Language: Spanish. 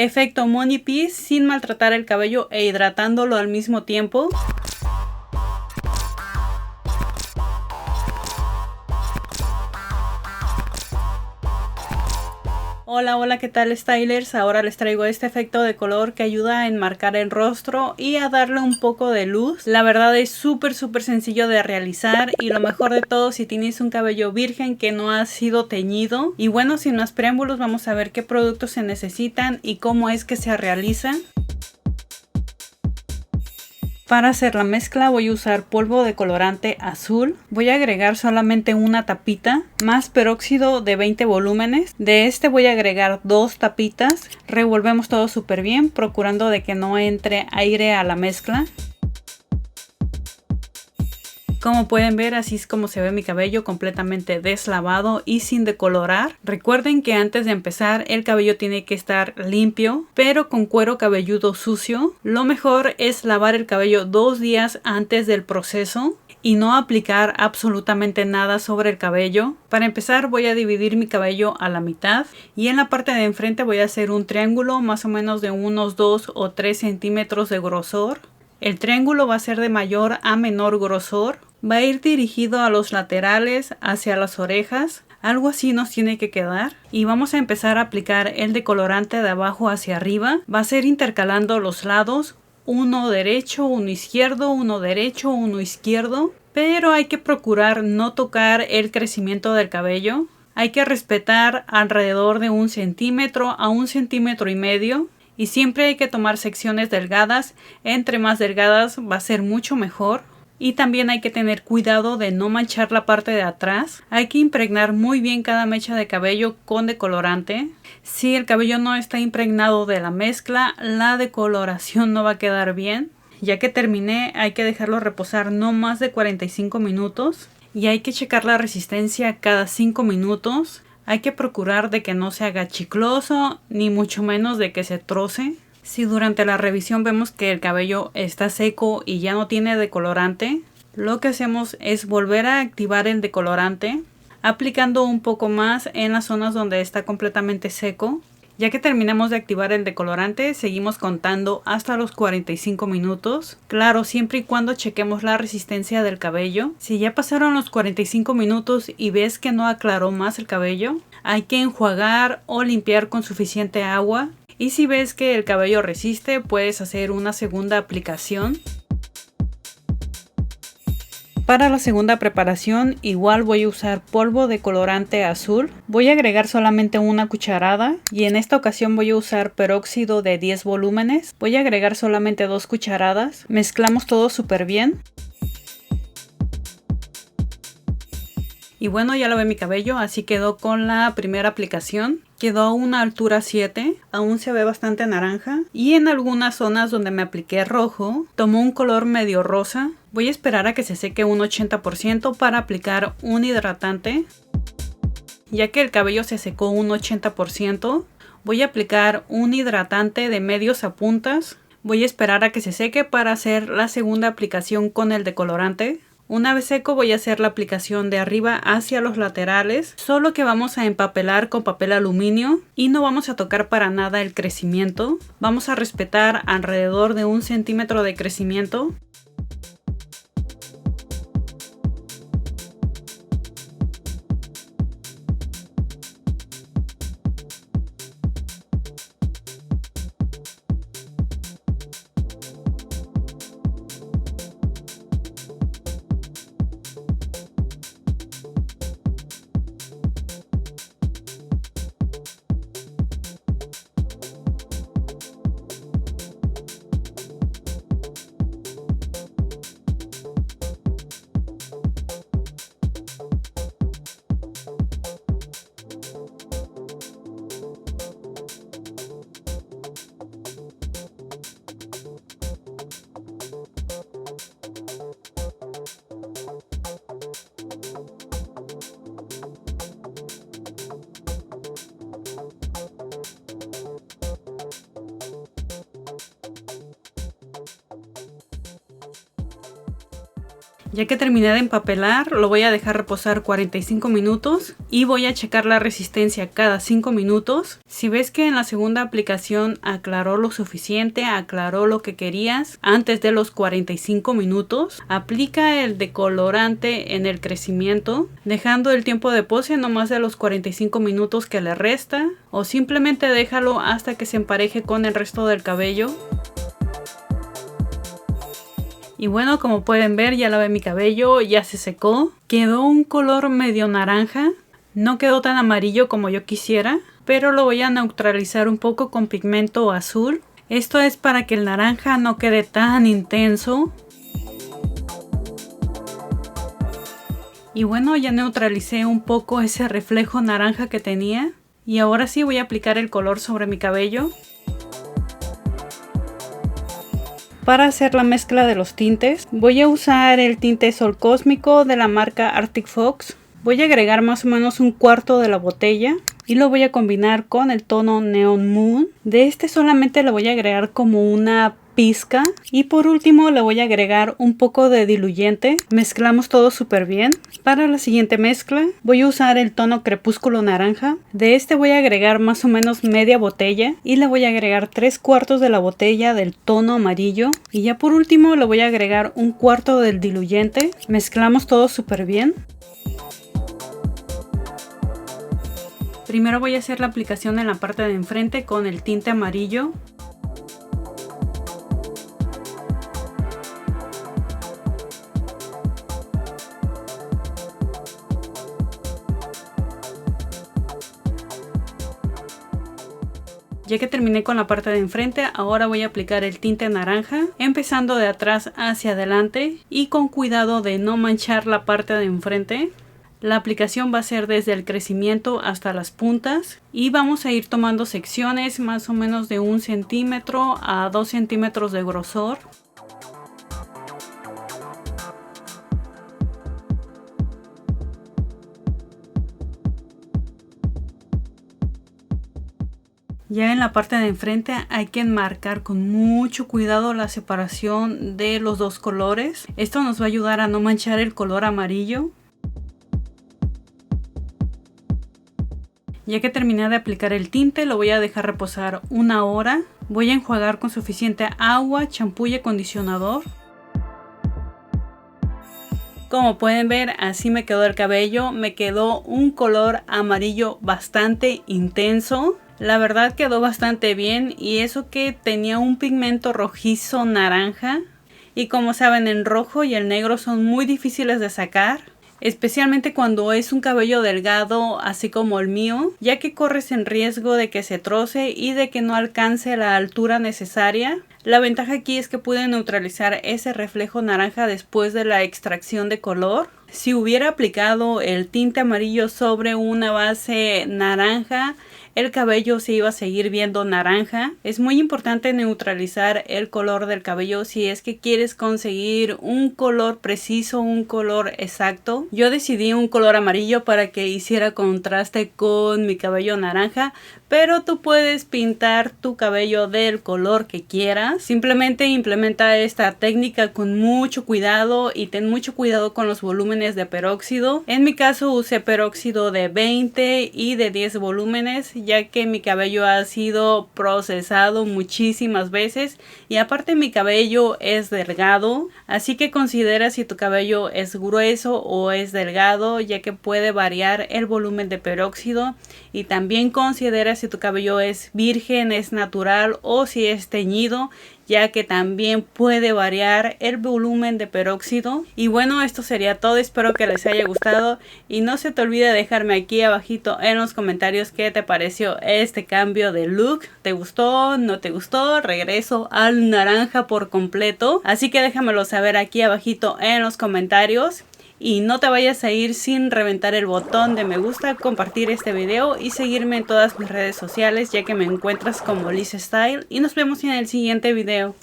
Efecto Money Piece sin maltratar el cabello e hidratándolo al mismo tiempo. Hola, ¿qué tal, stylers? Ahora les traigo este efecto de color que ayuda a enmarcar el rostro y a darle un poco de luz. La verdad es súper sencillo de realizar y lo mejor de todo, si tienes un cabello virgen que no ha sido teñido. Y bueno, sin más preámbulos, vamos a ver qué productos se necesitan y cómo es que se realizan. Para hacer la mezcla voy a usar polvo de colorante azul. Voy a agregar solamente una tapita más peróxido de 20 volúmenes. De este voy a agregar 2 tapitas. Revolvemos todo súper bien, procurando de que no entre aire a la mezcla. Como pueden ver, así es como se ve mi cabello, completamente deslavado y sin decolorar. Recuerden que antes de empezar el cabello tiene que estar limpio, pero con cuero cabelludo sucio. Lo mejor es lavar el cabello 2 días antes del proceso y no aplicar absolutamente nada sobre el cabello. Para empezar voy a dividir mi cabello a la mitad y en la parte de enfrente voy a hacer un triángulo más o menos de unos 2 o 3 centímetros de grosor. El triángulo va a ser de mayor a menor grosor. Va a ir dirigido a los laterales, hacia las orejas. Algo así nos tiene que quedar. Y vamos a empezar a aplicar el decolorante de abajo hacia arriba. Va a ser intercalando los lados. Uno derecho, uno izquierdo, uno derecho, uno izquierdo. Pero hay que procurar no tocar el crecimiento del cabello. Hay que respetar alrededor de 1 centímetro a 1,5 centímetros. Y siempre hay que tomar secciones delgadas. Entre más delgadas va a ser mucho mejor. Y también hay que tener cuidado de no manchar la parte de atrás. Hay que impregnar muy bien cada mecha de cabello con decolorante. Si el cabello no está impregnado de la mezcla, la decoloración no va a quedar bien. Ya que terminé, hay que dejarlo reposar no más de 45 minutos. Y hay que checar la resistencia cada 5 minutos. Hay que procurar de que no se haga chicloso, ni mucho menos de que se troce. Si durante la revisión vemos que el cabello está seco y ya no tiene decolorante, lo que hacemos es volver a activar el decolorante, aplicando un poco más en las zonas donde está completamente seco. Ya que terminamos de activar el decolorante, seguimos contando hasta los 45 minutos. Claro, siempre y cuando chequemos la resistencia del cabello. Si ya pasaron los 45 minutos y ves que no aclaró más el cabello, hay que enjuagar o limpiar con suficiente agua. Y si ves que el cabello resiste, puedes hacer una segunda aplicación. Para la segunda preparación igual voy a usar polvo de colorante azul. Voy a agregar solamente una cucharada y en esta ocasión voy a usar peróxido de 10 volúmenes. Voy a agregar solamente 2 cucharadas. Mezclamos todo súper bien. Y bueno, ya lo ve mi cabello, así quedó con la primera aplicación. Quedó a una altura 7, aún se ve bastante naranja. Y en algunas zonas donde me apliqué rojo, tomó un color medio rosa. Voy a esperar a que se seque un 80% para aplicar un hidratante. Ya que el cabello se secó un 80%, voy a aplicar un hidratante de medios a puntas. Voy a esperar a que se seque para hacer la segunda aplicación con el decolorante. Una vez seco voy a hacer la aplicación de arriba hacia los laterales, solo que vamos a empapelar con papel aluminio y no vamos a tocar para nada el crecimiento. Vamos a respetar alrededor de 1 centímetro de crecimiento. Ya que terminé de empapelar, lo voy a dejar reposar 45 minutos y voy a checar la resistencia cada 5 minutos. Si ves que en la segunda aplicación aclaró lo suficiente, aclaró lo que querías antes de los 45 minutos, aplica el decolorante en el crecimiento, dejando el tiempo de pose no más de los 45 minutos que le resta, o simplemente déjalo hasta que se empareje con el resto del cabello. Y bueno, como pueden ver, ya lavé mi cabello, ya se secó. Quedó un color medio naranja. No quedó tan amarillo como yo quisiera, pero lo voy a neutralizar un poco con pigmento azul. Esto es para que el naranja no quede tan intenso. Y bueno, ya neutralicé un poco ese reflejo naranja que tenía. Y ahora sí voy a aplicar el color sobre mi cabello. Para hacer la mezcla de los tintes, voy a usar el tinte Sol Cósmico de la marca Arctic Fox. Voy a agregar más o menos un cuarto de la botella y lo voy a combinar con el tono Neon Moon. De este solamente le voy a agregar como una pizca y por último le voy a agregar un poco de diluyente. Mezclamos todo súper bien. Para la siguiente mezcla voy a usar el tono Crepúsculo Naranja. De este voy a agregar más o menos media botella y le voy a agregar 3/4 de la botella del tono amarillo y ya por último le voy a agregar un cuarto del diluyente. Mezclamos todo súper bien. Primero voy a hacer la aplicación en la parte de enfrente con el tinte amarillo. Ya que terminé con la parte de enfrente, ahora voy a aplicar el tinte naranja, empezando de atrás hacia adelante y con cuidado de no manchar la parte de enfrente. La aplicación va a ser desde el crecimiento hasta las puntas y vamos a ir tomando secciones más o menos de 1 centímetro a 2 centímetros de grosor. Ya en la parte de enfrente hay que enmarcar con mucho cuidado la separación de los dos colores. Esto nos va a ayudar a no manchar el color amarillo. Ya que terminé de aplicar el tinte, lo voy a dejar reposar 1 hora. Voy a enjuagar con suficiente agua, champú y acondicionador. Como pueden ver, así me quedó el cabello. Me quedó un color amarillo bastante intenso. La verdad quedó bastante bien y eso que tenía un pigmento rojizo naranja. Y como saben, el rojo y el negro son muy difíciles de sacar. Especialmente cuando es un cabello delgado así como el mío, ya que corres en riesgo de que se troce y de que no alcance la altura necesaria. La ventaja aquí es que pude neutralizar ese reflejo naranja después de la extracción de color. Si hubiera aplicado el tinte amarillo sobre una base naranja, el cabello se iba a seguir viendo naranja. Es muy importante neutralizar el color del cabello si es que quieres conseguir un color preciso, un color exacto. Yo decidí un color amarillo para que hiciera contraste con mi cabello naranja, pero tú puedes pintar tu cabello del color que quieras. Simplemente implementa esta técnica con mucho cuidado y ten mucho cuidado con los volúmenes de peróxido. En mi caso usé peróxido de 20 y de 10 volúmenes, ya que mi cabello ha sido procesado muchísimas veces y aparte mi cabello es delgado, así que considera si tu cabello es grueso o es delgado, ya que puede variar el volumen de peróxido. Y también considera si tu cabello es virgen, es natural o si es teñido, ya que también puede variar el volumen de peróxido. Y bueno, esto sería todo, espero que les haya gustado y no se te olvide dejarme aquí abajito en los comentarios qué te pareció este cambio de look. ¿Te gustó? ¿No te gustó? Regreso al naranja por completo, así que déjamelo saber aquí abajito en los comentarios. Y no te vayas a ir sin reventar el botón de me gusta, compartir este video y seguirme en todas mis redes sociales, ya que me encuentras como Liz Style. Y nos vemos en el siguiente video.